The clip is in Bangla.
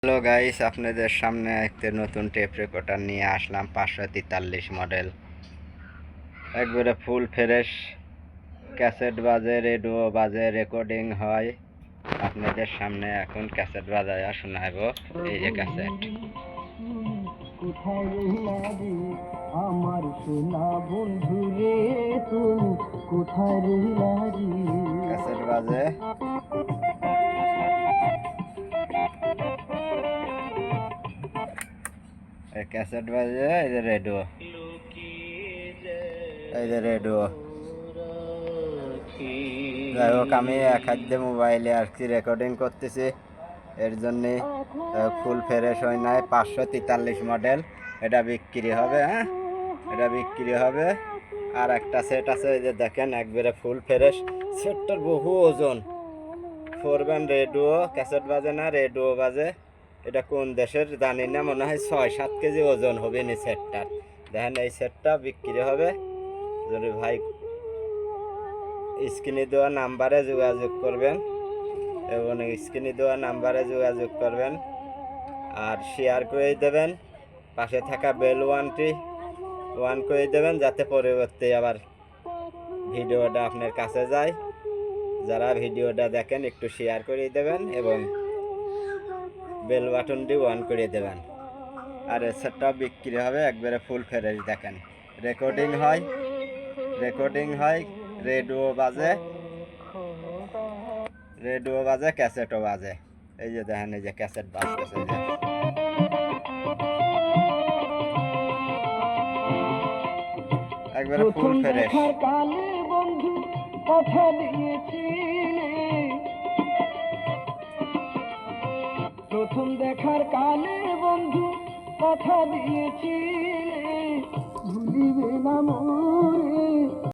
হ্যালো গাইস, আপনাদের সামনে একটা নতুন টেপ রেকর্ডার নিয়ে আসলাম। 543 মডেল, একবারে ফুল ফ্রেশ। ক্যাসেট বাজে, রেডিও বাজে, রেকর্ডিং হয়। আপনাদের সামনে এখন ক্যাসেট বাজায়া শোনাবো। এই যে ক্যাসেট, কোথায় রইলা রে আমার সোনা বন্ধু রে, তুমি কোথায় রইলা রে? ক্যাসেট বাজে। এই ক্যাসেট বাজে, এই যে রেডিও, এই যে রেডিও। যাই হোক, আমি এক হাত দিয়ে মোবাইলে আর কি রেকর্ডিং করতেছি, এর জন্যে ফুল ফ্রেশ হয় নাই। 543 মডেল, এটা বিক্রি হবে। হ্যাঁ, এটা বিক্রি হবে। আর একটা সেট আছে, এই যে দেখেন, একবারে ফুল ফ্রেশ। সেটটার বহু ওজন। 4 ব্যান্ড রেডিও, ক্যাসেট বাজে না, রেডিও বাজে। এটা কোন দেশের জানি না, মনে হয় 6-7 কেজি ওজন হবে নি সেটটার। দেখেন, এই সেটটা বিক্রি হবে। যদি ভাই স্ক্রিনে দেওয়া নাম্বারে যোগাযোগ করবেন, এবং স্ক্রিনে দেওয়া নাম্বারে যোগাযোগ করবেন আর শেয়ার করে দেবেন। পাশে থাকা বেল ওয়ানটি ওয়ান করে দেবেন, যাতে পরবর্তী আবার ভিডিওটা আপনার কাছে যায়। যারা ভিডিওটা দেখেন একটু শেয়ার করে দেবেন এবং বেল বাটনটি অন করে দেবেন। আর সেটটা বিক্রি হবে একবারে ফুল ফ্রেশ। দেখেন, রেকর্ডিং হয়, রেকর্ডিং হয়, রেডিও বাজে, রেডিও বাজে, ক্যাসেটও বাজে। এই যে দেখেন, এই যে ক্যাসেট বাজতেছে, এই যে একবারে ফুল ফ্রেশ। কালে বন্ধু কথা দিয়েছিলে, প্রথম দেখার কালে বন্ধু কথা দিয়েছিলে, ভুলি